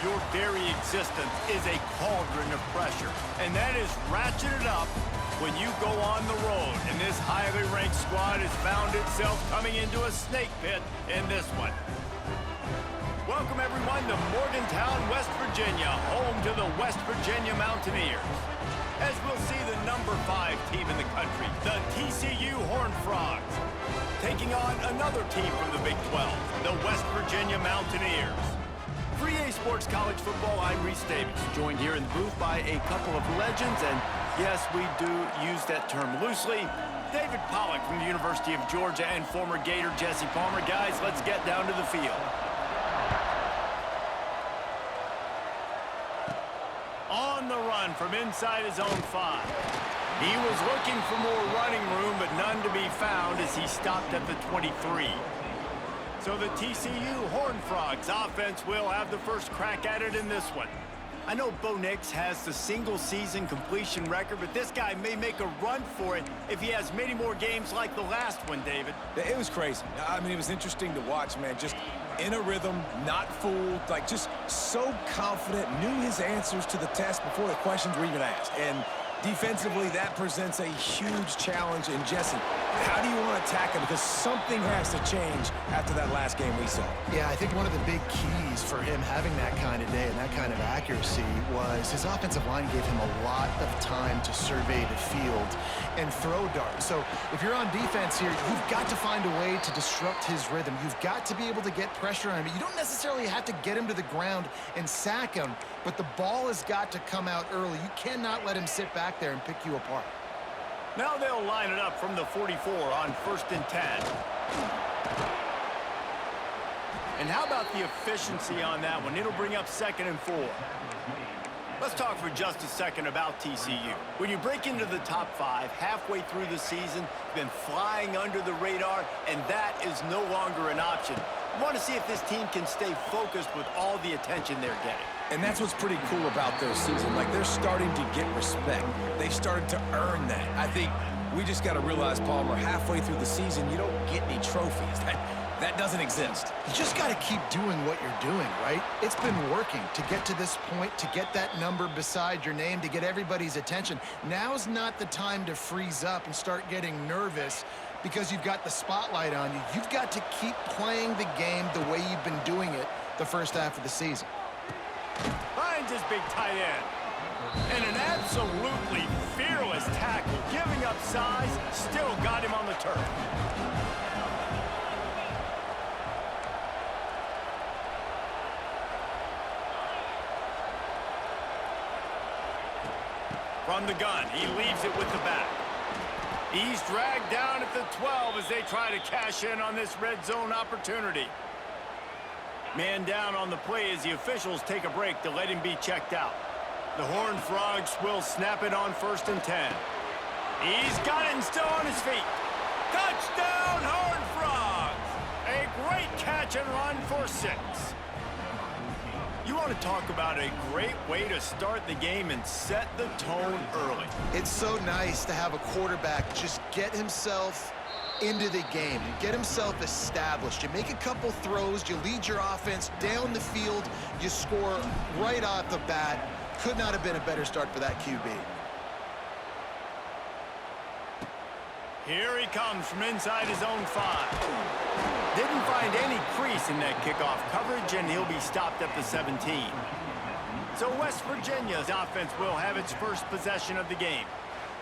your very existence is a cauldron of pressure. And that is ratcheted up when you go on the road. And this highly ranked squad has found itself coming into a snake pit in this one. Welcome, everyone, to Morgantown, West Virginia, home to the West Virginia Mountaineers. As we'll see the number 5 team in the country, the TCU Horned Frogs, taking on another team from the Big 12, the West Virginia Mountaineers. For EA Sports College Football, I'm Reese Davis, joined here in the booth by a couple of legends, and yes, we do use that term loosely. David Pollack from the University of Georgia and former Gator Jesse Palmer. Guys, let's get down to the field. On the run from inside his own 5. He was looking for more running room, but none to be found as he stopped at the 23. So the TCU Horned Frogs offense will have the first crack at it in this one. I know Bo Nix has the single-season completion record, but this guy may make a run for it if he has many more games like the last one, David. It was crazy. I mean, it was interesting to watch, man. Just in a rhythm, not fooled, like just so confident, knew his answers to the test before the questions were even asked. And defensively, that presents a huge challenge. And Jesse, how do you want to attack it? Because something has to change after that last game we saw. Yeah, I think one of the big keys for him having that kind of day and that kind of accuracy was his offensive line gave him a lot of time to survey the field and throw darts. So if you're on defense here, you've got to find a way to disrupt his rhythm. You've got to be able to get pressure on him. You don't necessarily have to get him to the ground and sack him, but the ball has got to come out early. You cannot let him sit back there and pick you apart. Now they'll line it up from the 44 on 1st and 10. And how about the efficiency on that one? It'll bring up 2nd and 4. Let's talk for just a second about TCU. When you break into the top 5 halfway through the season, you've been flying under the radar, and that is no longer an option. You want to see if this team can stay focused with all the attention they're getting. And that's what's pretty cool about their season. Like, they're starting to get respect. They've started to earn that. I think we just got to realize, Palmer, halfway through the season, you don't get any trophies. That doesn't exist. You just got to keep doing what you're doing, right? It's been working to get to this point, to get that number beside your name, to get everybody's attention. Now's not the time to freeze up and start getting nervous because you've got the spotlight on you. You've got to keep playing the game the way you've been doing it the first half of the season. Finds his big tight end. And an absolutely fearless tackle, giving up size, still got him on the turf. From the gun, he leaves it with the back. He's dragged down at the 12 as they try to cash in on this red zone opportunity. Man down on the play as the officials take a break to let him be checked out. The Horned Frogs will snap it on 1st and 10. He's got it and still on his feet. Touchdown, Horned Frogs! A great catch and run for 6. You want to talk about a great way to start the game and set the tone early. It's so nice to have a quarterback just get himself into the game, get himself established. You make a couple throws, you lead your offense down the field, you score right off the bat. Could not have been a better start for that QB. Here he comes from inside his own 5. Didn't find any crease in that kickoff coverage, and he'll be stopped at the 17. So West Virginia's offense will have its first possession of the game.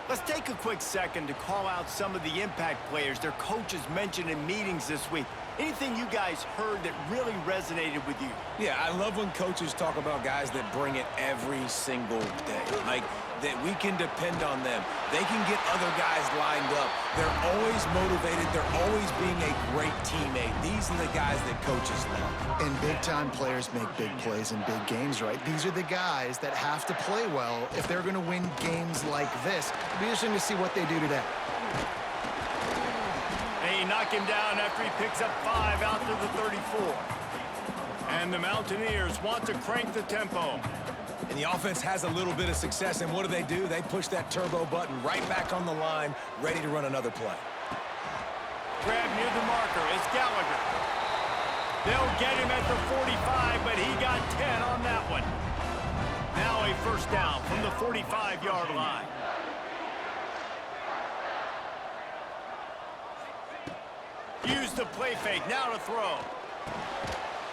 Let's take a quick second to call out some of the impact players their coaches mentioned in meetings this week. Anything you guys heard that really resonated with you? Yeah, I love when coaches talk about guys that bring it every single day. Like, that we can depend on them. They can get other guys lined up. They're always motivated. They're always being a great teammate. These are the guys that coaches love. And big-time players make big plays in big games, right? These are the guys that have to play well if they're going to win games like this. It'll be interesting to see what they do today. They knock him down after he picks up 5 out to the 34. And the Mountaineers want to crank the tempo. And the offense has a little bit of success, and what do? They push that turbo button right back on the line, ready to run another play. Grab near the marker. It's Gallagher. They'll get him at the 45, but he got 10 on that one. first down from the 45-yard line. Use the play fake, now to throw.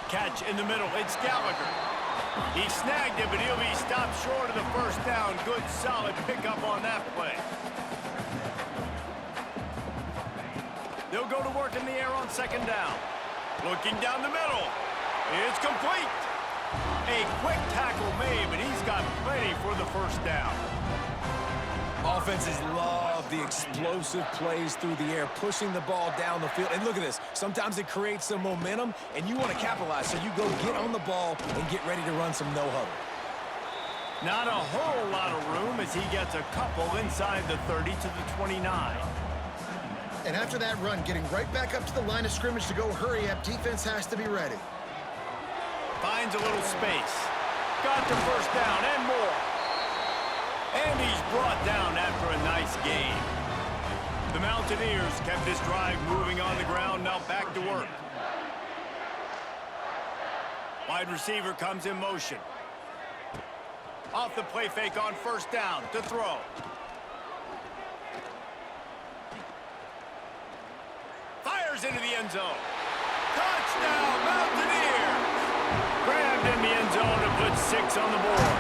Catch in the middle, it's Gallagher. He snagged it, but he'll be stopped short of the first down. Good, solid pickup on that play. They'll go to work in the air on second down. Looking down the middle. It's complete. A quick tackle made, but he's got plenty for the first down. Offenses love the explosive plays through the air, pushing the ball down the field. And look at this. Sometimes it creates some momentum, and you want to capitalize. So you go get on the ball and get ready to run some no-huddle. Not a whole lot of room as he gets a couple inside the 30 to the 29. And after that run, getting right back up to the line of scrimmage to go hurry up, defense has to be ready. Finds a little space. Got the first down and more. And he's brought down after a nice gain. The Mountaineers kept this drive moving on the ground, now back to work. Wide receiver comes in motion. Off the play fake on first down to throw. Fires into the end zone. Touchdown, Mountaineers! Grabbed in the end zone and put 6 on the board.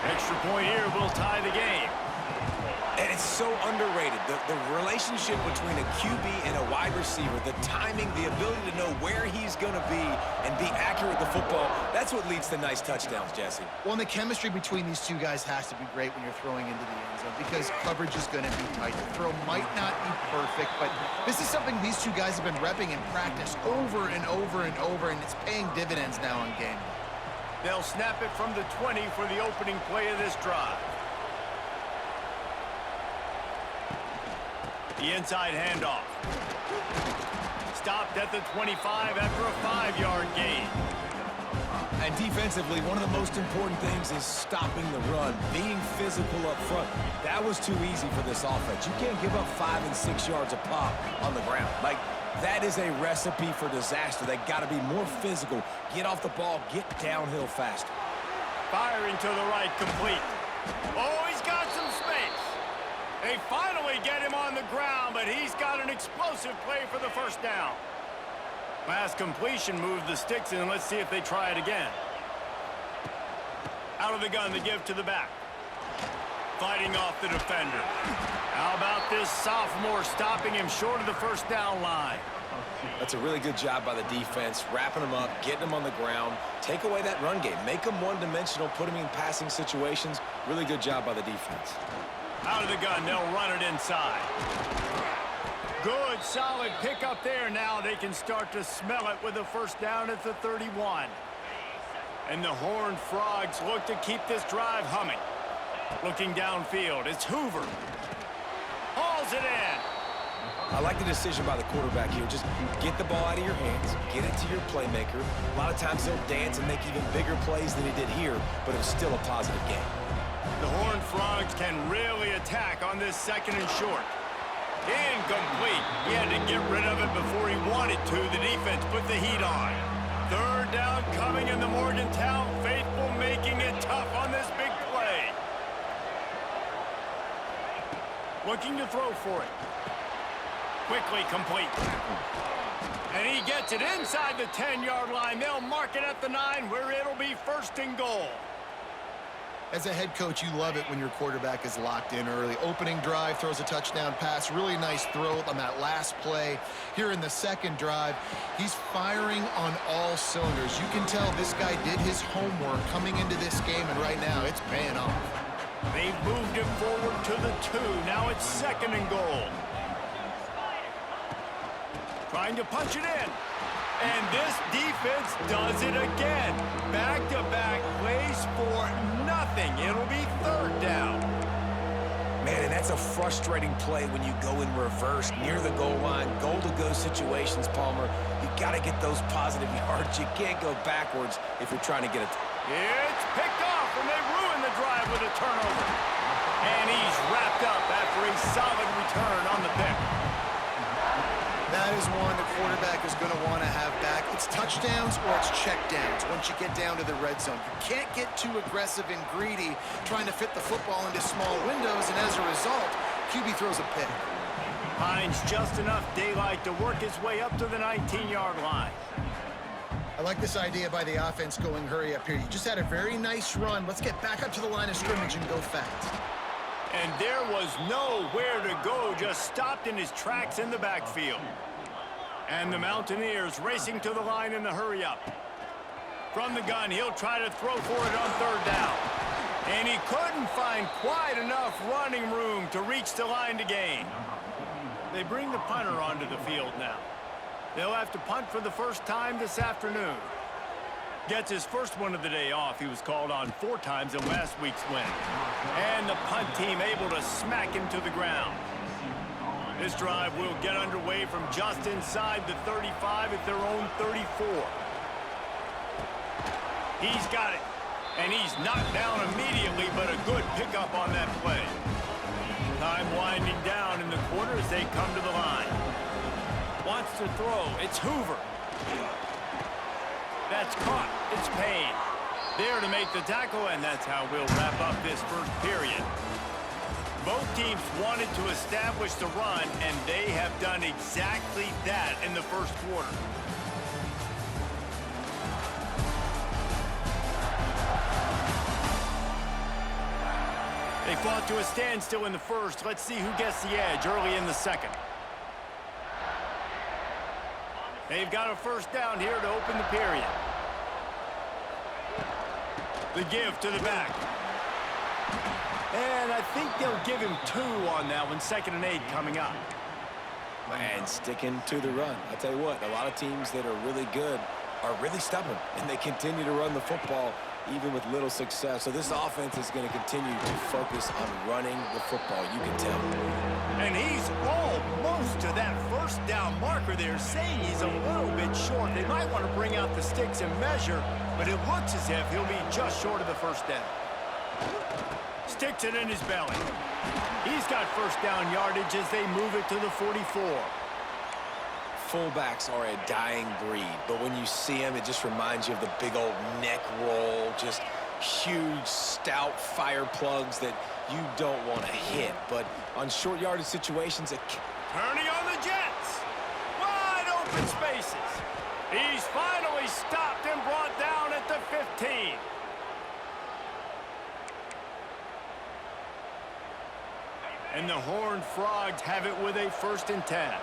Extra point here will tie the game. And it's so underrated. The relationship between a QB and a wide receiver, the timing, the ability to know where he's going to be and be accurate with the football, that's what leads to nice touchdowns, Jesse. Well, and the chemistry between these two guys has to be great when you're throwing into the end zone because coverage is going to be tight. The throw might not be perfect, but this is something these two guys have been repping in practice over and over and over, and it's paying dividends now on game day. They'll snap it from the 20 for the opening play of this drive. The inside handoff. Stopped at the 25 after a 5-yard gain. And defensively, one of the most important things is stopping the run, being physical up front. That was too easy for this offense. You can't give up 5 and 6 yards a pop on the ground. Like, that is a recipe for disaster. They got to be more physical. Get off the ball, get downhill faster. Firing to the right, complete. Oh, he's got some space. They finally get him on the ground, but he's got an explosive play for the first down. Last completion moved the sticks in. Let's see if they try it again. Out of the gun, the give to the back. Fighting off the defender. How about this sophomore stopping him short of the first down line? That's a really good job by the defense, wrapping them up, getting them on the ground. Take away that run game. Make them one-dimensional, put them in passing situations. Really good job by the defense. Out of the gun, they'll run it inside. Good, solid pickup there. Now they can start to smell it with a first down at the 31. And the Horned Frogs look to keep this drive humming. Looking downfield, it's Hoover. Hauls it in. I like the decision by the quarterback here. Just get the ball out of your hands, get it to your playmaker. A lot of times he'll dance and make even bigger plays than he did here, but it was still a positive game. The Horned Frogs can really attack on this second and short. Incomplete. He had to get rid of it before he wanted to. The defense put the heat on. Third down coming in the Morgantown faithful, making it tough on this big play. Looking to throw for it. Quickly complete. And he gets it inside the 10-yard line. They'll mark it at the 9 where it'll be first and goal. As a head coach, you love it when your quarterback is locked in early. Opening drive, throws a touchdown pass. Really nice throw on that last play. Here in the second drive, he's firing on all cylinders. You can tell this guy did his homework coming into this game, and right now it's paying off. They've moved him forward to the 2. Now it's second and goal. Trying to punch it in. And this defense does it again. Back-to-back plays for nothing. It'll be third down. Man, and that's a frustrating play when you go in reverse near the goal line. Goal-to-go situations, Palmer. You got to get those positive yards. You can't go backwards if you're trying to get it. It's picked off, and they ruin the drive with a turnover. And he's wrapped up after a solid return on the pick. That is one the quarterback is going to want to have back. It's touchdowns or it's checkdowns once you get down to the red zone. You can't get too aggressive and greedy trying to fit the football into small windows, and as a result, QB throws a pick. Finds just enough daylight to work his way up to the 19-yard line. I like this idea by the offense going hurry up here. You just had a very nice run. Let's get back up to the line of scrimmage and go fast. And there was nowhere to go, just stopped in his tracks in the backfield. And the Mountaineers racing to the line in the hurry up. From the gun, he'll try to throw for it on third down. And he couldn't find quite enough running room to reach the line to gain. They bring the punter onto the field now. They'll have to punt for the first time this afternoon. Gets his first one of the day off. He was called on 4 times in last week's win. And the punt team able to smack him to the ground. This drive will get underway from just inside the 35 at their own 34. He's got it. And he's knocked down immediately, but a good pickup on that play. Time winding down in the quarter as they come to the line. Wants to throw. It's Hoover. That's caught. It's Payne. There to make the tackle, and that's how we'll wrap up this first period. Both teams wanted to establish the run, and they have done exactly that in the first quarter. They fought to a standstill in the first. Let's see who gets the edge early in the second. They've got a first down here to open the period. The give to the back. And I think they'll give him 2 on that one. 2nd and 8 coming up. And sticking to the run. I'll tell you what, a lot of teams that are really good are really stubborn, and they continue to run the football even with little success. So this offense is going to continue to focus on running the football, you can tell. And he's almost to that first down marker there, saying he's a little bit short. They might want to bring out the sticks and measure, but it looks as if he'll be just short of the first down. Sticks it in his belly. He's got first down yardage as they move it to the 44. Fullbacks are a dying breed, but when you see them, it just reminds you of the big old neck roll, just huge, stout fire plugs that you don't want to hit. But on short yardage situations, turning on the Jets. Wide open spaces. He's finally stopped and brought down at the 15. And the Horned Frogs have it with a 1st and 10.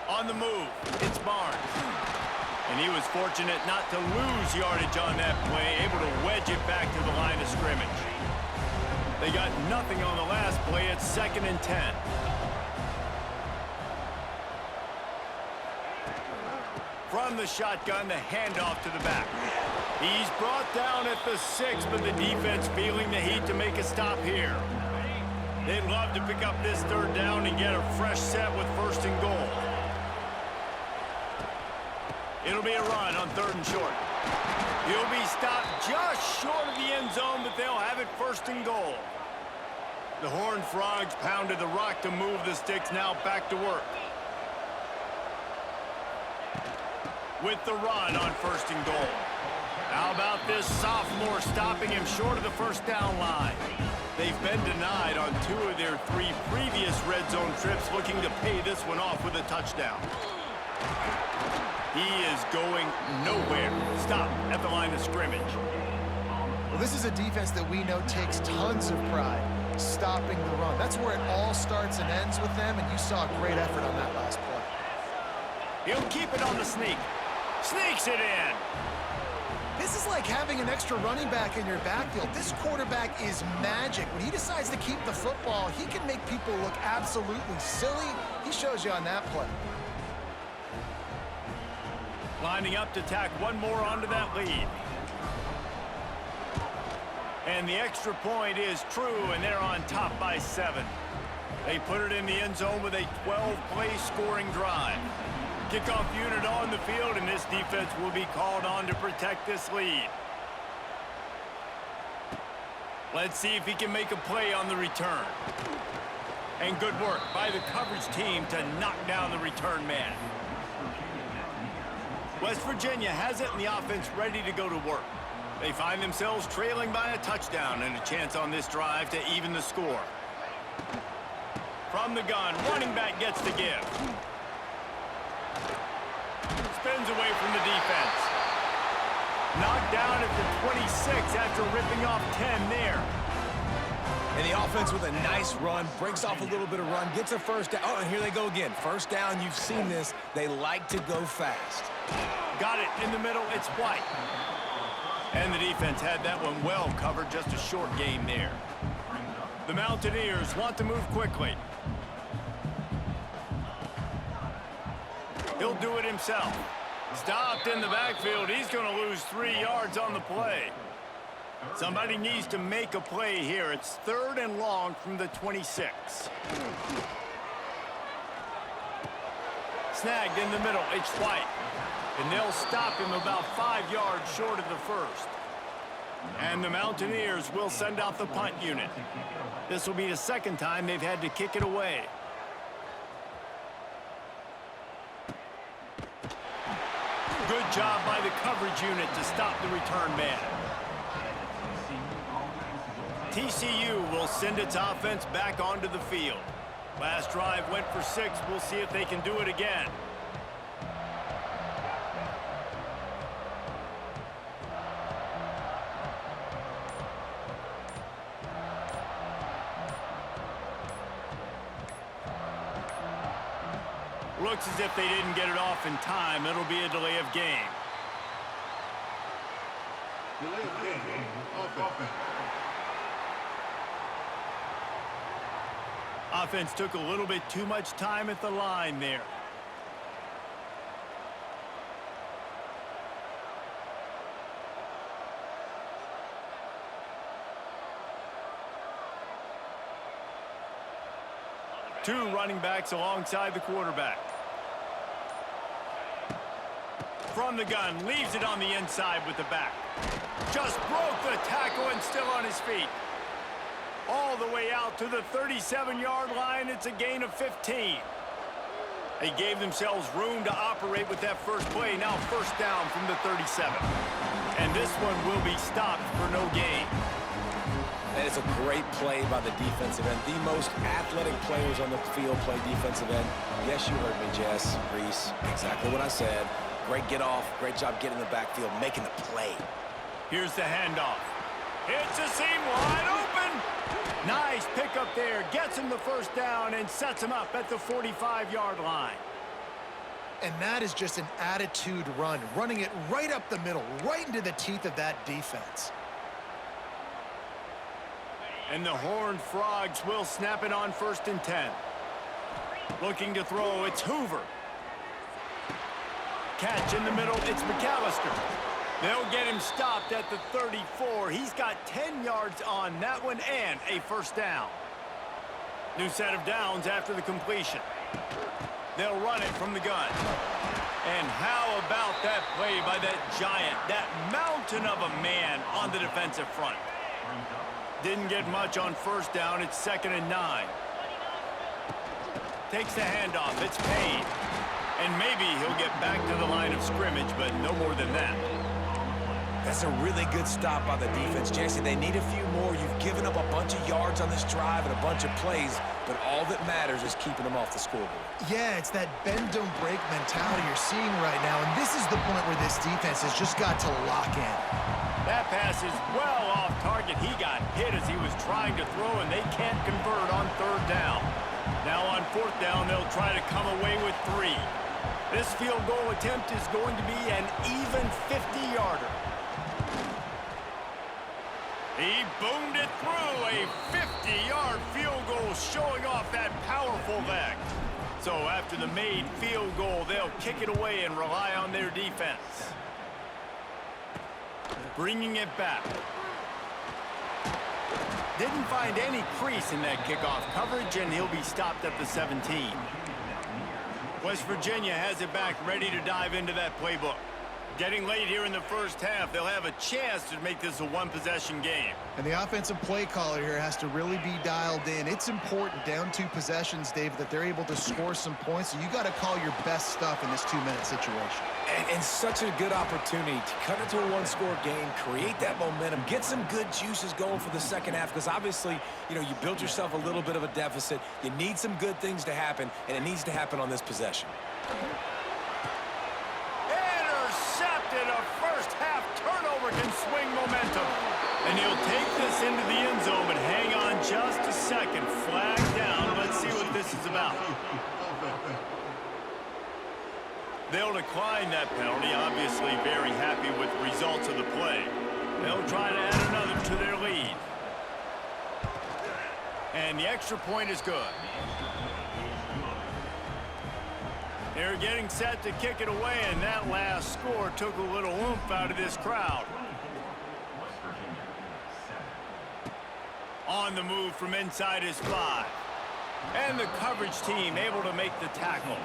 On the move, it's Barnes. And he was fortunate not to lose yardage on that play, able to wedge it back to the line of scrimmage. They got nothing on the last play. It's 2nd and 10. From the shotgun, the handoff to the back. He's brought down at the 6, but the defense feeling the heat to make a stop here. They'd love to pick up this 3rd down and get a fresh set with 1st and goal. It'll be a run on 3rd and short. He'll be stopped just short of the end zone, but they'll have it 1st and goal. The Horned Frogs pounded the rock to move the sticks, now back to work. With the run on 1st and goal. How about this sophomore stopping him short of the first down line? They've been denied on 2 of their 3 previous red zone trips, looking to pay this one off with a touchdown. He is going nowhere. Stop at the line of scrimmage. Well, this is a defense that we know takes tons of pride stopping the run. That's where it all starts and ends with them, and you saw a great effort on that last play. He'll keep it on the sneak. Sneaks it in. This is like having an extra running back in your backfield. This quarterback is magic. When he decides to keep the football, he can make people look absolutely silly. He shows you on that play. Lining up to tack one more onto that lead. And the extra point is true, and they're on top by 7. They put it in the end zone with a 12-play scoring drive. Kickoff unit on the field, and this defense will be called on to protect this lead. Let's see if he can make a play on the return. And good work by the coverage team to knock down the return man. West Virginia has it in the offense ready to go to work. They find themselves trailing by a touchdown and a chance on this drive to even the score. From the gun, running back gets the give. Spins away from the defense. Knocked down at the 26 after ripping off 10 there. And the offense with a nice run, breaks off a little bit of run, gets a first down. Oh, and here they go again. First down, you've seen this. They like to go fast. Got it in the middle, it's White. And the defense had that one well covered, just a short game there. The Mountaineers want to move quickly. He'll do it himself. Stopped in the backfield. He's going to lose 3 yards on the play. Somebody needs to make a play here. It's 3rd and long from the 26. Snagged in the middle. It's White. And they'll stop him about 5 yards short of the first. And the Mountaineers will send out the punt unit. This will be the second time they've had to kick it away. Good job by the coverage unit to stop the return man. TCU will send its offense back onto the field. Last drive went for 6. We'll see if they can do it again. Looks as if they didn't get it off in time. It'll be a delay of game. Delay of game. Offense. Offense took a little bit too much time at the line there. Two running backs alongside the quarterback. From the gun, leaves it on the inside with the back. Just broke the tackle and still on his feet. All the way out to the 37-yard line. It's a gain of 15. They gave themselves room to operate with that first play. Now first down from the 37. And this one will be stopped for no gain. That is a great play by the defensive end. The most athletic players on the field play defensive end. Yes, you heard me, Jess, Reese. Exactly what I said. Great get off. Great job getting in the backfield, making the play. Here's the handoff. It's a seam wide open. Nice pickup there. Gets him the first down and sets him up at the 45-yard line. And that is just an attitude run, running it right up the middle, right into the teeth of that defense. And the Horned Frogs will snap it on 1st and 10. Looking to throw, it's Hoover. Catch in the middle, it's McAllister. They'll get him stopped at the 34. He's got 10 yards on that one and a first down. New set of downs after the completion. They'll run it from the gun. And how about that play by that giant, that mountain of a man on the defensive front? Didn't get much on first down. It's 2nd and 9. Takes the handoff. It's Payne. And maybe he'll get back to the line of scrimmage, but no more than that. That's a really good stop by the defense, Jesse. They need a few more. You've given up a bunch of yards on this drive and a bunch of plays, but all that matters is keeping them off the scoreboard. Yeah, it's that bend, don't break mentality you're seeing right now, and this is the point where this defense has just got to lock in. That pass is well off target. He got hit as he was trying to throw, and they can't convert on 3rd down. Now on 4th down, they'll try to come away with 3. This field goal attempt is going to be an even 50-yarder. He boomed it through, a 50-yard field goal showing off that powerful leg. So after the made field goal, they'll kick it away and rely on their defense. Bringing it back. Didn't find any crease in that kickoff coverage, and he'll be stopped at the 17. West Virginia has it back, ready to dive into that playbook. Getting late here in the first half, they'll have a chance to make this a one-possession game. And the offensive play caller here has to really be dialed in. It's important down 2 possessions, David, that they're able to score some points. So you got to call your best stuff in this 2-minute situation. And such a good opportunity to cut it to a one-score game, create that momentum, get some good juices going for the second half, because obviously, you built yourself a little bit of a deficit. You need some good things to happen, and it needs to happen on this possession. Intercepted. A first-half turnover can swing momentum. And he'll take this into the end zone, but hang on just a second. Flag down. Let's see what this is about. They'll decline that penalty, obviously very happy with the results of the play. They'll try to add another to their lead. And the extra point is good. They're getting set to kick it away, and that last score took a little oomph out of this crowd. On the move from inside his 5. And the coverage team able to make the tackle.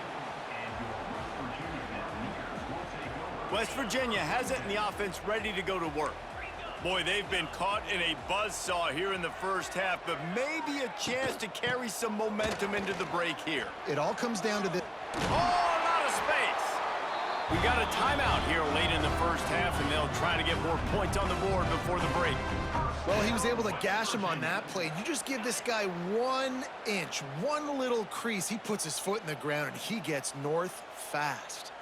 West Virginia has it, and the offense ready to go to work. Boy, they've been caught in a buzzsaw here in the first half, but maybe a chance to carry some momentum into the break here. It all comes down to this. Oh, out of space. We got a timeout here late in the first half, and they'll try to get more points on the board before the break. Well, he was able to gash him on that play. You just give this guy 1 inch, one little crease. He puts his foot in the ground, and he gets north fast.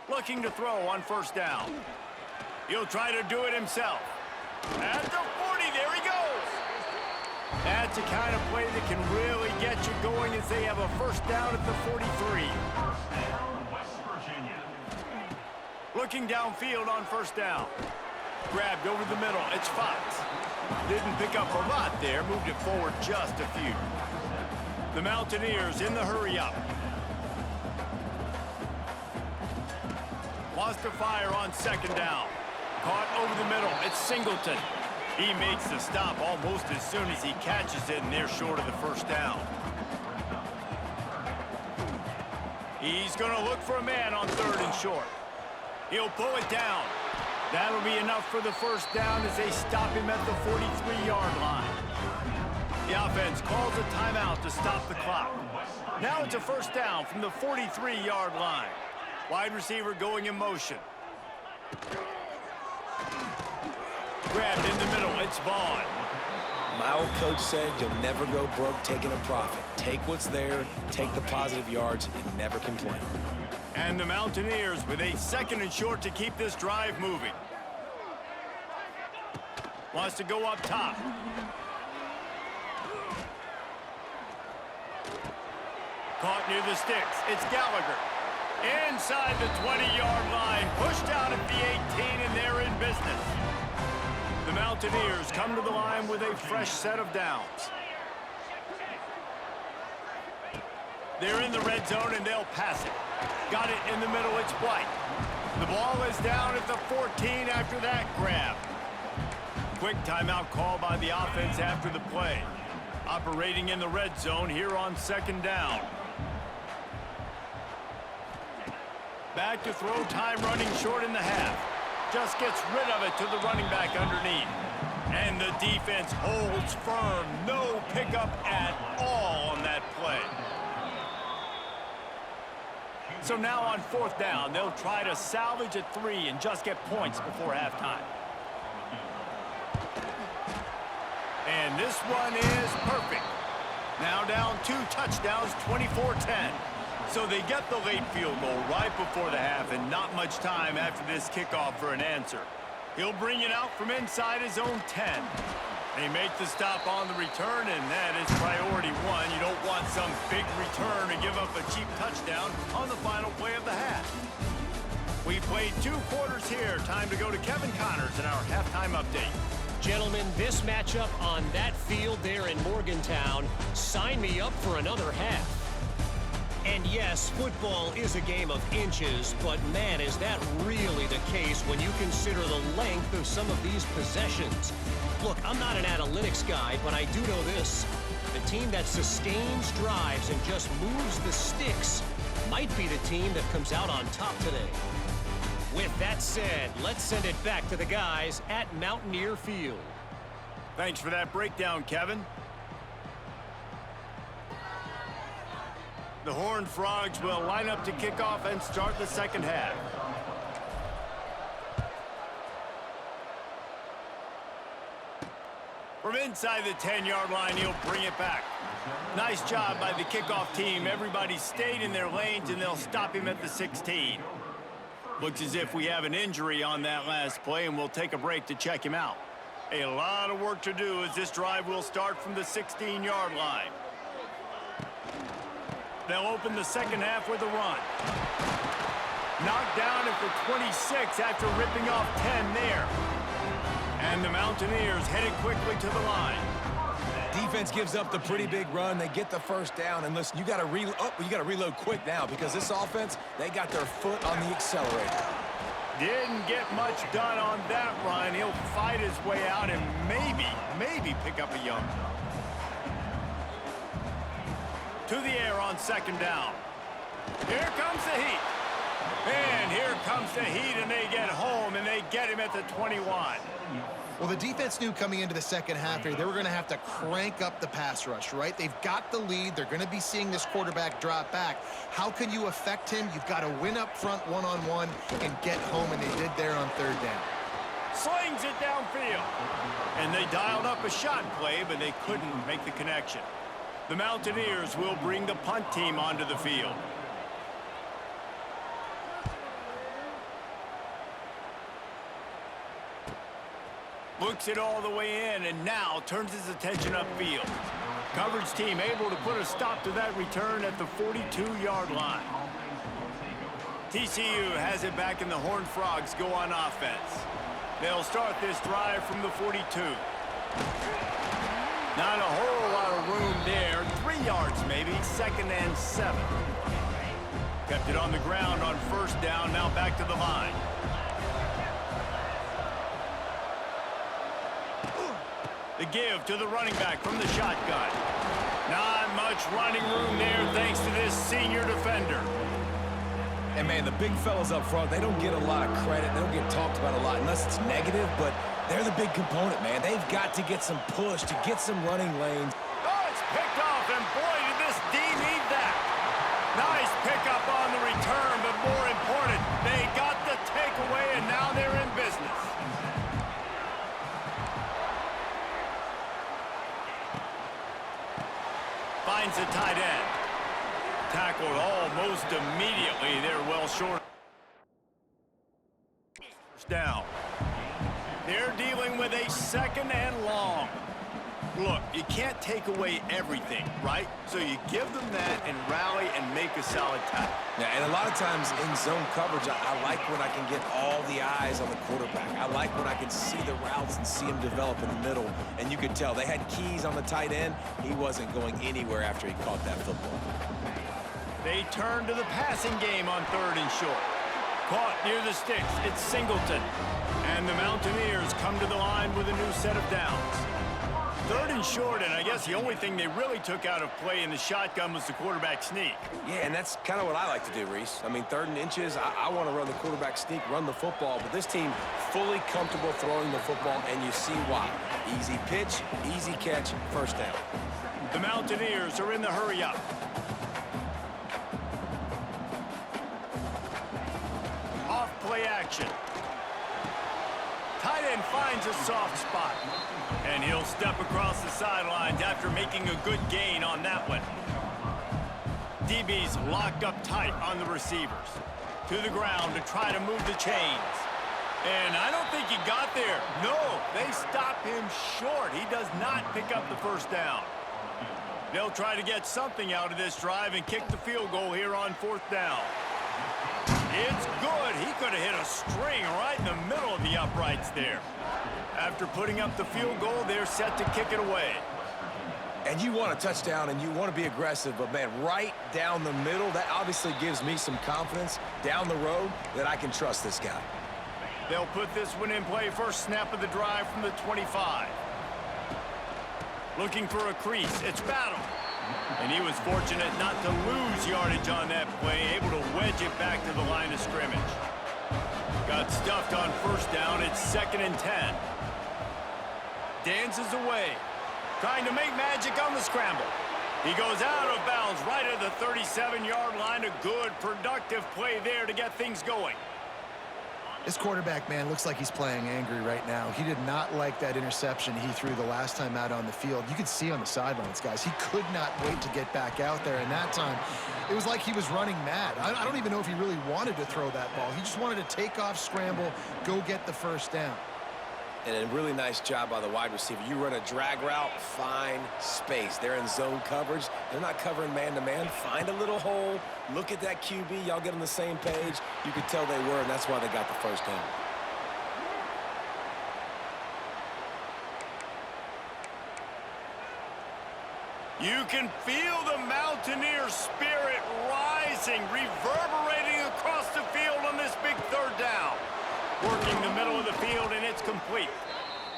Looking to throw on first down. He'll try to do it himself. At the 40, there he goes. That's the kind of play that can really get you going as they have a first down at the 43. Looking downfield on first down. Grabbed over the middle. It's Fox. Didn't pick up a lot there. Moved it forward just a few. The Mountaineers in the hurry up. Wants to fire on second down. Caught over the middle. It's Singleton. He makes the stop almost as soon as he catches it, and they're short of the first down. He's going to look for a man on 3rd and short. He'll pull it down. That'll be enough for the first down as they stop him at the 43-yard line. The offense calls a timeout to stop the clock. Now it's a first down from the 43-yard line. Wide receiver going in motion. Grabbed in the middle. It's Vaughn. My old coach said you'll never go broke taking a profit. Take what's there, take the positive yards, and never complain. And the Mountaineers with a 2nd and short to keep this drive moving. Wants to go up top. Caught near the sticks. It's Gallagher. Inside the 20-yard line. Pushed out at the 18, and they're in business. The Mountaineers come to the line with a fresh set of downs. They're in the red zone, and they'll pass it. Got it in the middle. It's White. The ball is down at the 14 after that grab. Quick timeout call by the offense after the play. Operating in the red zone here on 2nd down. Back to throw, time running short in the half. Just gets rid of it to the running back underneath. And the defense holds firm. No pickup at all on that play. So now on 4th down, they'll try to salvage at 3 and just get points before halftime. And this one is perfect. Now down 2 touchdowns, 24-10. So they get the late field goal right before the half, and not much time after this kickoff for an answer. He'll bring it out from inside his own 10. They make the stop on the return, and that is priority 1. You don't want some big return to give up a cheap touchdown on the final play of the half. We've played 2 quarters here. Time to go to Kevin Connors in our halftime update. Gentlemen, this matchup on that field there in Morgantown, sign me up for another half. And yes, football is a game of inches, but man, is that really the case when you consider the length of some of these possessions. Look, I'm not an analytics guy, but I do know this. The team that sustains drives and just moves the sticks might be the team that comes out on top today. With that said, let's send it back to the guys at Mountaineer Field. Thanks for that breakdown, Kevin. The Horned Frogs will line up to kick off and start the second half. From inside the 10-yard line, he'll bring it back. Nice job by the kickoff team. Everybody stayed in their lanes, and they'll stop him at the 16. Looks as if we have an injury on that last play, and we'll take a break to check him out. A lot of work to do as this drive will start from the 16-yard line. They'll open the second half with a run. Knocked down at the 26 after ripping off 10 there. And the Mountaineers headed quickly to the line. Defense gives up the pretty big run. They get the first down. And listen, you got to reload quick now because this offense, they got their foot on the accelerator. Didn't get much done on that run. He'll fight his way out and maybe pick up a yard. To the air on second down. Here comes the heat. And here comes the heat, and they get home, and they get him at the 21. Well, the defense knew coming into the second half here, they were going to have to crank up the pass rush, right? They've got the lead. They're going to be seeing this quarterback drop back. How can you affect him? You've got to win up front one-on-one and get home, and they did there on third down. Slings it downfield. And they dialed up a shot play, but they couldn't make the connection. The Mountaineers will bring the punt team onto the field. Looks it all the way in, and now turns his attention upfield. Coverage team able to put a stop to that return at the 42-yard line. TCU has it back, and the Horned Frogs go on offense. They'll start this drive from the 42. Not a whole lot of room there. 3 yards maybe, 2nd and 7. Kept it on the ground on first down, now back to the line. The give to the running back from the shotgun. Not much running room there thanks to this senior defender. And, man, the big fellas up front, they don't get a lot of credit. They don't get talked about a lot unless it's negative, but they're the big component, man. They've got to get some push to get some running lanes. Oh, it's picked off, and boy, did this D need that. Nice pickup on the return, but more important, they got the takeaway, and now they're in business. Finds a tight end. Tackled almost immediately. They're well short. First down. They're dealing with a 2nd and long. Look, you can't take away everything, right? So you give them that and rally and make a solid tackle. Yeah, and a lot of times in zone coverage, I like when I can get all the eyes on the quarterback. I like when I can see the routes and see him develop in the middle. And you could tell they had keys on the tight end. He wasn't going anywhere after he caught that football. They turn to the passing game on 3rd and short. Caught near the sticks. It's Singleton. And the Mountaineers come to the line with a new set of downs. 3rd and short, and I guess the only thing they really took out of play in the shotgun was the quarterback sneak. Yeah, and that's kind of what I like to do, Reese. I mean, 3rd and inches, I want to run the quarterback sneak, run the football, but this team fully comfortable throwing the football, and you see why. Easy pitch, easy catch, first down. The Mountaineers are in the hurry-up. Off-play action. Tight end finds a soft spot. And he'll step across the sidelines after making a good gain on that one. DB's locked up tight on the receivers. To the ground to try to move the chains. And I don't think he got there. No, they stop him short. He does not pick up the first down. They'll try to get something out of this drive and kick the field goal here on 4th down. It's good. He could have hit a string right in the middle of the uprights there. After putting up the field goal, they're set to kick it away. And you want a touchdown and you want to be aggressive, but, man, right down the middle, that obviously gives me some confidence down the road that I can trust this guy. They'll put this one in play. First snap of the drive from the 25. Looking for a crease. It's Battle. And he was fortunate not to lose yardage on that play, able to wedge it back to the line of scrimmage. Got stuffed on first down. It's 2nd and 10. Dances away, trying to make magic on the scramble. He goes out of bounds right at the 37-yard line. A good, productive play there to get things going. This quarterback, man, looks like he's playing angry right now. He did not like that interception he threw the last time out on the field. You could see on the sidelines, guys, he could not wait to get back out there. And that time, it was like he was running mad. I don't even know if he really wanted to throw that ball. He just wanted to take off, scramble, go get the first down. And a really nice job by the wide receiver. You run a drag route, find space. They're in zone coverage. They're not covering man-to-man. Find a little hole. Look at that QB. Y'all get on the same page. You could tell they were, and that's why they got the first down. You can feel the Mountaineer spirit rising, reverberating across the field on this big 3rd down. Working the middle of the field, and it's complete.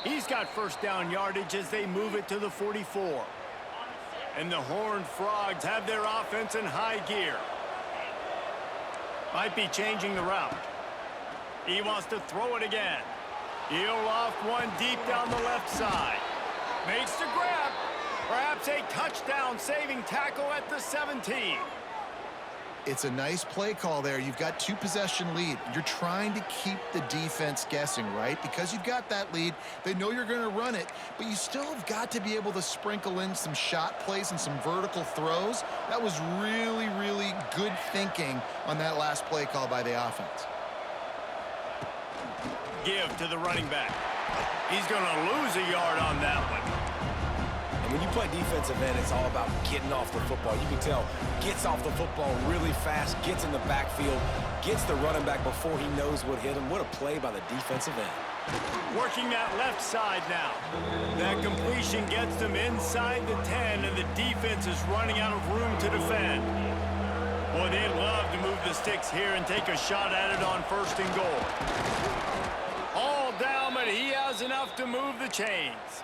He's got first down yardage as they move it to the 44. And the Horned Frogs have their offense in high gear. Might be changing the route. He wants to throw it again. He'll loft one deep down the left side. Makes the grab. Perhaps a touchdown-saving tackle at the 17. It's a nice play call there. You've got 2-possession lead. You're trying to keep the defense guessing, right? Because you've got that lead, they know you're going to run it, but you still have got to be able to sprinkle in some shot plays and some vertical throws. That was really, really good thinking on that last play call by the offense. Give to the running back. He's going to lose a yard on that one. And when you play defensive end, it's all about getting off the football. You can tell, gets off the football really fast, gets in the backfield, gets the running back before he knows what hit him. What a play by the defensive end. Working that left side now. That completion gets them inside the 10, and the defense is running out of room to defend. Boy, they'd love to move the sticks here and take a shot at it on 1st and goal. All down, but he has enough to move the chains.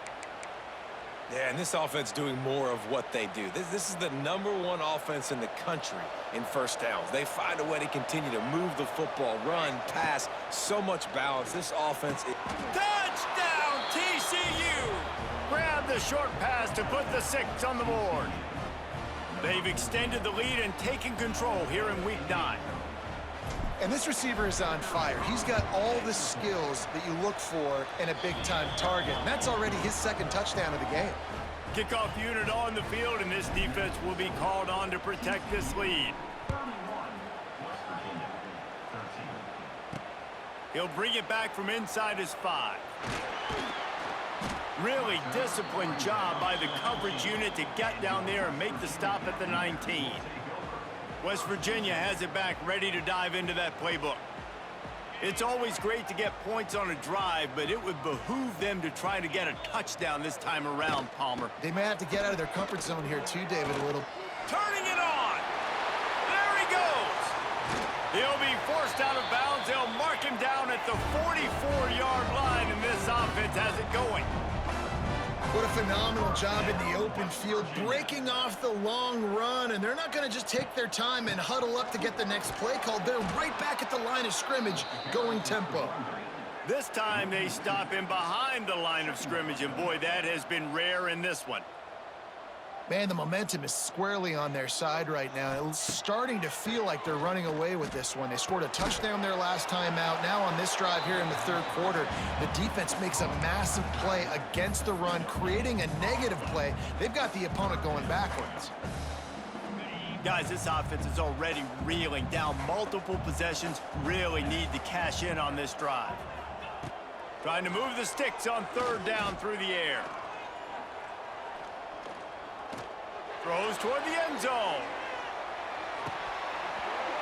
Yeah, and this offense doing more of what they do. This is the #1 offense in the country in first downs. They find a way to continue to move the football, run, pass, so much balance. This offense is... Touchdown, TCU! Grab the short pass to put the 6 on the board. They've extended the lead and taken control here in Week 9. And this receiver is on fire. He's got all the skills that you look for in a big-time target. And that's already his 2nd touchdown of the game. Kickoff unit on the field, and this defense will be called on to protect this lead. He'll bring it back from inside his 5. Really disciplined job by the coverage unit to get down there and make the stop at the 19. West Virginia has it back, ready to dive into that playbook. It's always great to get points on a drive, but it would behoove them to try to get a touchdown this time around, Palmer. They may have to get out of their comfort zone here too, David, a little. Turning it on. There he goes. He'll be forced out of bounds. They'll mark him down at the 44-yard line, and this offense has it going. What a phenomenal job in the open field, breaking off the long run, and they're not going to just take their time and huddle up to get the next play called. They're right back at the line of scrimmage, going tempo. This time they stop him behind the line of scrimmage, and boy, that has been rare in this one. Man, the momentum is squarely on their side right now. It's starting to feel like they're running away with this one. They scored a touchdown their last time out. Now on this drive here in the 3rd quarter, the defense makes a massive play against the run, creating a negative play. They've got the opponent going backwards. Guys, this offense is already reeling down multiple possessions. Really need to cash in on this drive. Trying to move the sticks on 3rd down through the air. Throws toward the end zone.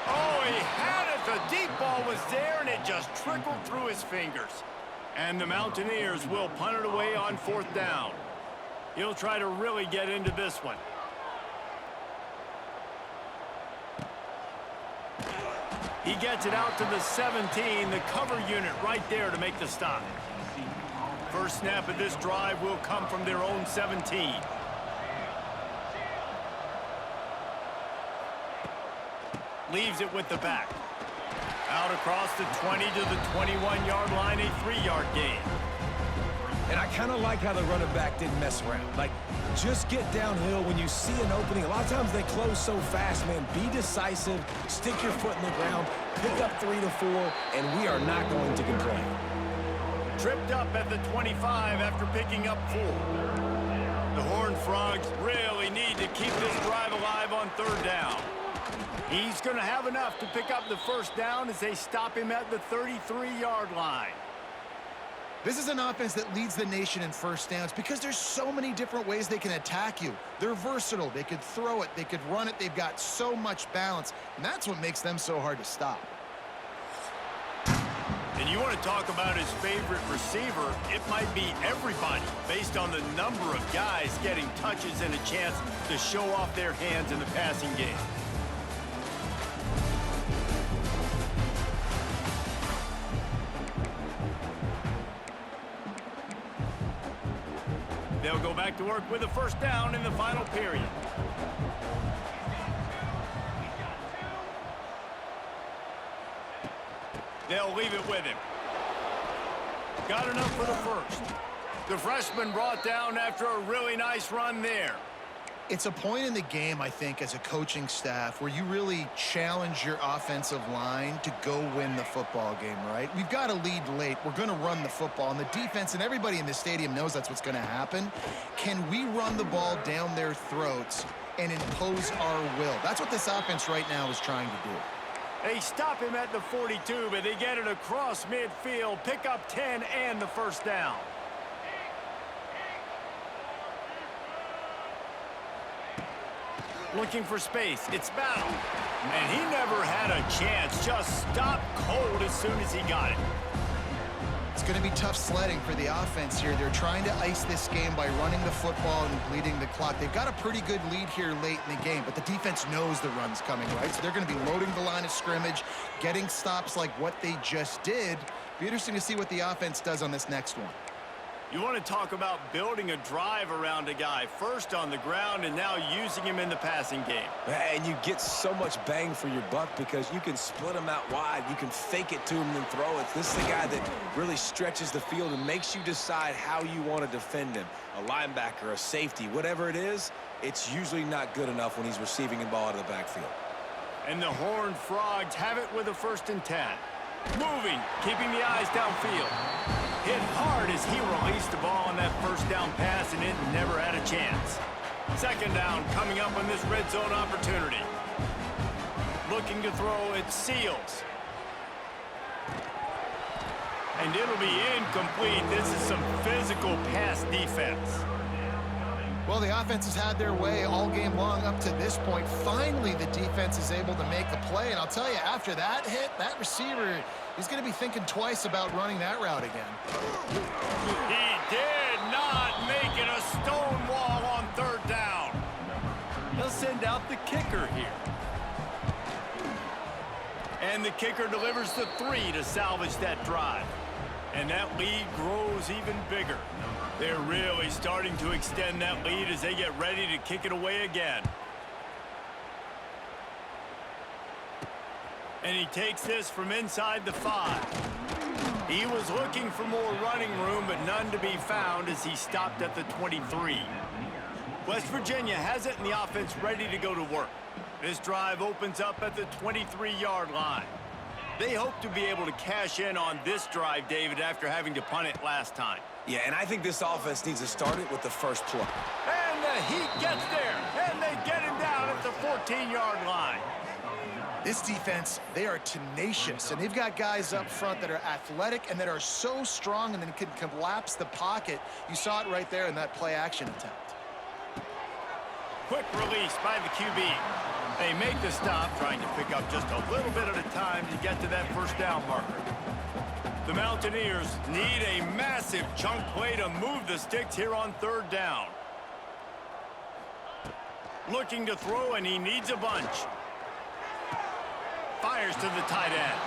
Oh, he had it. The deep ball was there, and it just trickled through his fingers. And the Mountaineers will punt it away on 4th down. He'll try to really get into this one. He gets it out to the 17, the cover unit right there to make the stop. First snap of this drive will come from their own 17. leaves it with the back. Out across the 20 to the 21-yard line, a 3-yard gain. And I kind of like how the running back didn't mess around. Like, just get downhill when you see an opening. A lot of times they close so fast, man. Be decisive, stick your foot in the ground, pick up 3 to 4, and we are not going to complain. Tripped up at the 25 after picking up 4. The Horned Frogs really need to keep this drive alive on 3rd down. He's going to have enough to pick up the 1st down as they stop him at the 33-yard line. This is an offense that leads the nation in 1st downs because there's so many different ways they can attack you. They're versatile. They could throw it. They could run it. They've got so much balance, and that's what makes them so hard to stop. And you want to talk about his favorite receiver, it might be everybody based on the number of guys getting touches and a chance to show off their hands in the passing game. They'll go back to work with a 1st down in the final period. They'll leave it with him. Got enough for the 1st. The freshman brought down after a really nice run there. It's a point in the game, I think, as a coaching staff where you really challenge your offensive line to go win the football game, right? We've got to lead late. We're going to run the football. And the defense and everybody in the stadium knows that's what's going to happen. Can we run the ball down their throats and impose our will? That's what this offense right now is trying to do. They stop him at the 42, but they get it across midfield, pick up 10 and the 1st down. Looking for space. It's Battle. And he never had a chance. Just stopped cold as soon as he got it. It's going to be tough sledding for the offense here. They're trying to ice this game by running the football and bleeding the clock. They've got a pretty good lead here late in the game, but the defense knows the run's coming, right? So they're going to be loading the line of scrimmage, getting stops like what they just did. Be interesting to see what the offense does on this next one. You want to talk about building a drive around a guy, first on the ground and now using him in the passing game. And you get so much bang for your buck because you can split him out wide. You can fake it to him and throw it. This is the guy that really stretches the field and makes you decide how you want to defend him. A linebacker, a safety, whatever it is, it's usually not good enough when he's receiving the ball out of the backfield. And the Horned Frogs have it with a 1st and 10. Moving, keeping the eyes downfield. Hit hard as he released the ball on that 1st down pass, and it never had a chance. 2nd down coming up on this red zone opportunity. Looking to throw, it Seals. And it'll be incomplete. This is some physical pass defense. Well, the offense has had their way all game long up to this point. Finally, the defense is able to make a play. And I'll tell you, after that hit, that receiver is going to be thinking twice about running that route again. He did not make it a stone wall on 3rd down. He'll send out the kicker here. And the kicker delivers the 3 to salvage that drive. And that lead grows even bigger. They're really starting to extend that lead as they get ready to kick it away again. And he takes this from inside the 5. He was looking for more running room, but none to be found as he stopped at the 23. West Virginia has it, and the offense ready to go to work. This drive opens up at the 23-yard line. They hope to be able to cash in on this drive, David, after having to punt it last time. Yeah, and I think this offense needs to start it with the 1st play. And the Heat gets there, and they get him down at the 14-yard line. This defense, they are tenacious, and they've got guys up front that are athletic and that are so strong and then can collapse the pocket. You saw it right there in that play-action attempt. Quick release by the QB. They make the stop, trying to pick up just a little bit at a time to get to that 1st down marker. The Mountaineers need a massive chunk play to move the sticks here on 3rd down. Looking to throw, and he needs a bunch. Fires to the tight end.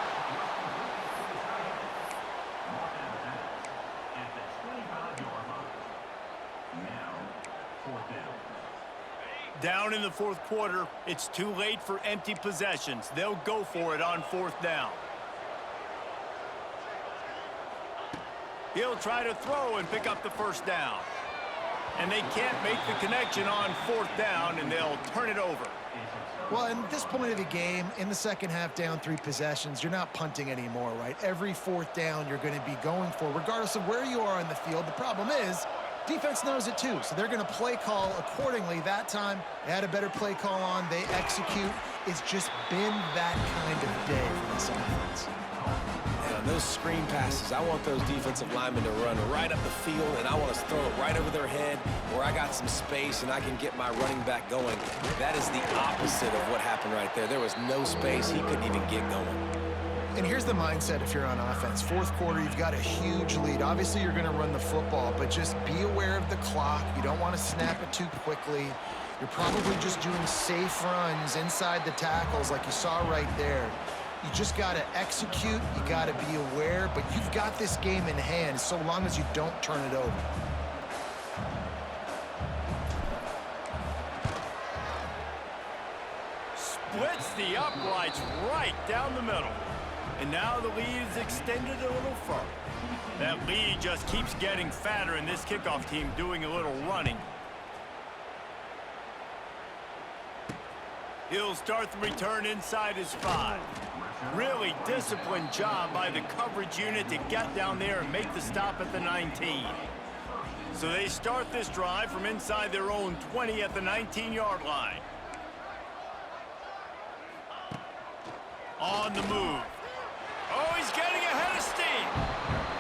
Down in the fourth quarter, it's too late for empty possessions. They'll go for it on fourth down. He'll try to throw and pick up the first down. And they can't make the connection on fourth down, and they'll turn it over. Well, at this point of the game, in the second half, down 3 possessions, you're not punting anymore, right? Every fourth down you're going to be going for, regardless of where you are in the field. The problem is, defense knows it too, so they're going to play call accordingly. That time, they had a better play call on. They execute. It's just been that kind of day for this offense. And on those screen passes, I want those defensive linemen to run right up the field, and I want to throw it right over their head where I got some space and I can get my running back going. That is the opposite of what happened right there. There was no space. He couldn't even get going. And here's the mindset if you're on offense. Fourth quarter, you've got a huge lead. Obviously, you're going to run the football, but just be aware of the clock. You don't want to snap it too quickly. You're probably just doing safe runs inside the tackles like you saw right there. You just got to execute. You got to be aware, but you've got this game in hand so long as you don't turn it over. Splits the uprights right down the middle. And now the lead is extended a little further. That lead just keeps getting fatter, and this kickoff team doing a little running. He'll start the return inside his 5. Really disciplined job by the coverage unit to get down there and make the stop at the 19. So they start this drive from inside their own 20 at the 19-yard line. On the move. Oh, he's getting ahead of steam.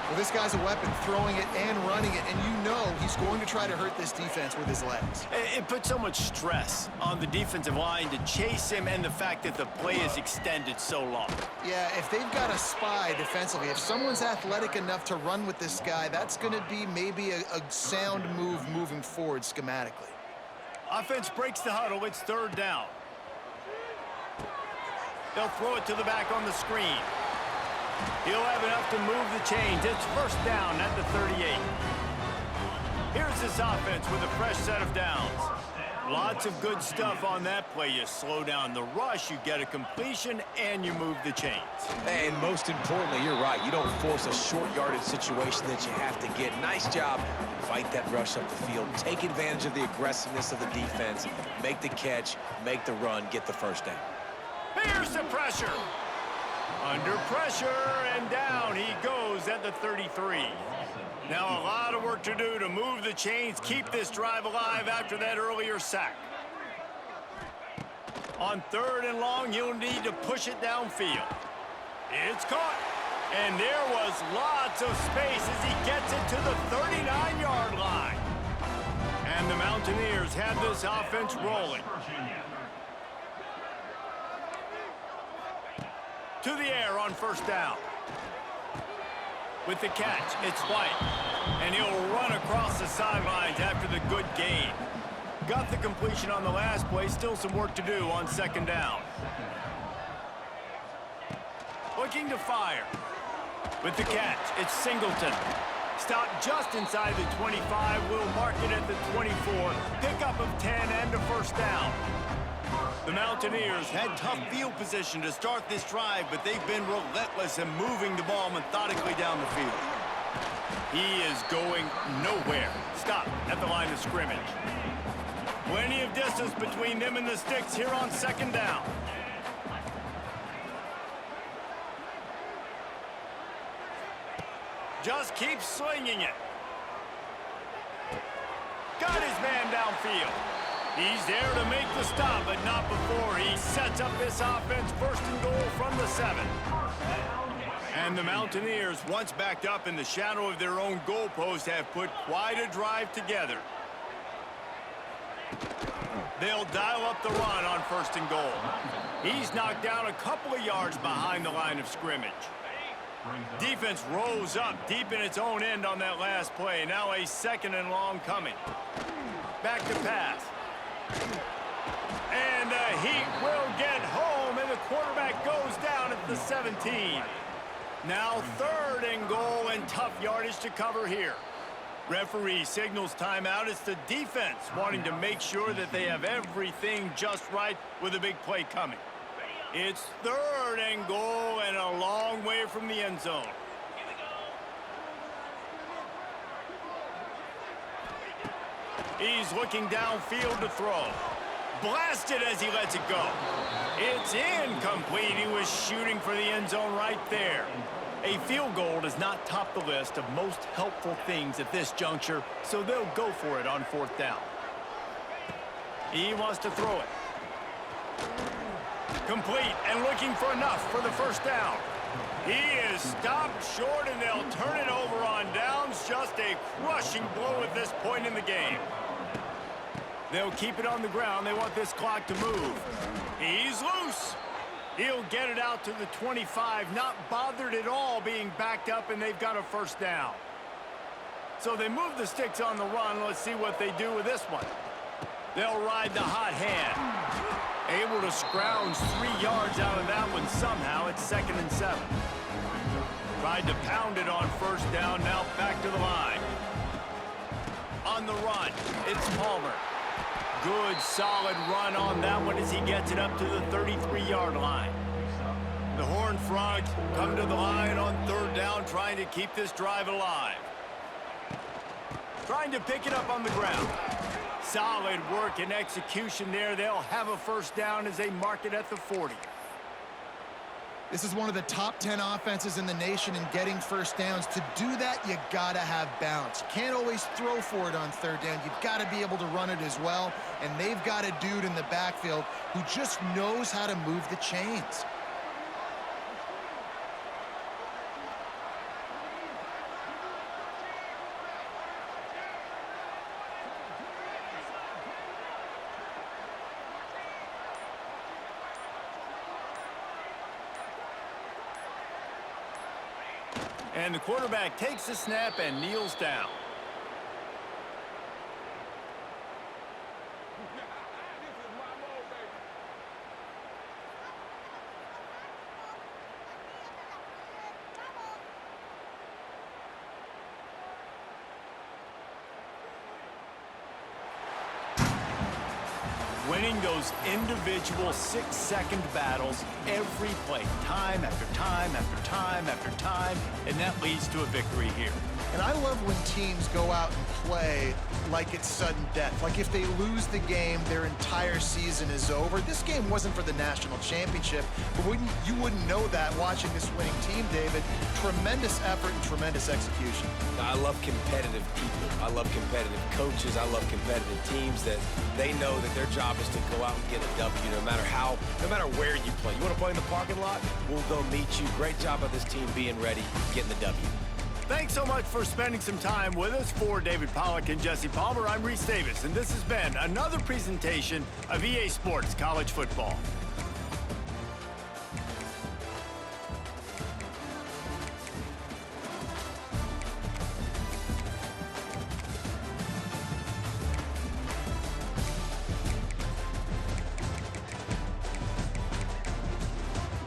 Well, this guy's a weapon, throwing it and running it, and you know he's going to try to hurt this defense with his legs. It puts so much stress on the defensive line to chase him, and the fact that the play is extended so long. Yeah, if they've got a spy defensively, if someone's athletic enough to run with this guy, that's going to be maybe a sound move moving forward schematically. Offense breaks the huddle. It's third down. They'll throw it to the back on the screen. He'll have enough to move the chains. It's first down at the 38. Here's this offense with a fresh set of downs. Lots of good stuff on that play. You slow down the rush, you get a completion, and you move the chains. And most importantly, you're right. You don't force a short yardage situation that you have to get. Nice job. Fight that rush up the field. Take advantage of the aggressiveness of the defense. Make the catch, make the run, get the first down. Here's the pressure. Under pressure, and down he goes at the 33. Now a lot of work to do to move the chains, keep this drive alive after that earlier sack. On third and long, you'll need to push it downfield. It's caught. And there was lots of space as he gets it to the 39-yard line. And the Mountaineers have this offense rolling. To the air on first down. With the catch, it's White. And he'll run across the sidelines after the good gain. Got the completion on the last play. Still some work to do on second down. Looking to fire. With the catch, it's Singleton. Stopped just inside the 25. We'll mark it at the 24. Pickup of 10 and a first down. The Mountaineers had tough field position to start this drive, but they've been relentless in moving the ball methodically down the field. He is going nowhere. Stop at the line of scrimmage. Plenty of distance between them and the sticks here on second down. Just keeps swinging it. Got his man downfield. He's there to make the stop, but not before he sets up this offense first and goal from the 7. And the Mountaineers, once backed up in the shadow of their own goalpost, have put quite a drive together. They'll dial up the run on first and goal. He's knocked down a couple of yards behind the line of scrimmage. Defense rose up deep in its own end on that last play. Now a second and long coming. Back to pass. And the Heat will get home, and the quarterback goes down at the 17. Now third and goal, and tough yardage to cover here. Referee signals timeout. It's the defense wanting to make sure that they have everything just right with a big play coming. It's 3rd and goal and a long way from the end zone. He's looking downfield to throw. Blasted as he lets it go. It's incomplete. He was shooting for the end zone right there. A field goal does not top the list of most helpful things at this juncture, so they'll go for it on 4th down. He wants to throw it. Complete and looking for enough for the 1st down. He is stopped short, and they'll turn it over on downs. Just a crushing blow at this point in the game. They'll keep it on the ground. They want this clock to move. He's loose. He'll get it out to the 25, not bothered at all being backed up, and they've got a 1st down. So they move the sticks on the run. Let's see what they do with this one. They'll ride the hot hand. Able to scrounge 3 yards out of that one somehow. It's 2nd and 7. Tried to pound it on 1st down. Now back to the line. On the run, it's Palmer. Good, solid run on that one as he gets it up to the 33-yard line. The Horned Frogs come to the line on 3rd down, trying to keep this drive alive. Trying to pick it up on the ground. Solid work and execution there. They'll have a 1st down as they mark it at the 40. This is one of the top 10 offenses in the nation in getting 1st downs. To do that, you gotta have balance. You can't always throw for it on 3rd down. You've got to be able to run it as well. And they've got a dude in the backfield who just knows how to move the chains. And the quarterback takes the snap and kneels down. Winning those individual 6-second battles every play, time after time after time after time, and that leads to a victory here. And I love when teams go out and play like it's sudden death. Like if they lose the game, their entire season is over. This game wasn't for the national championship, but you wouldn't know that watching this winning team, David. Tremendous effort and tremendous execution. I love competitive people. I love competitive coaches. I love competitive teams that they know that their job is to go out and get a W no matter where you play. You want to play in the parking lot? We'll go meet you. Great job of this team being ready, getting the W. Thanks so much for spending some time with us. For David Pollack and Jesse Palmer, I'm Reese Davis, and this has been another presentation of EA Sports College Football.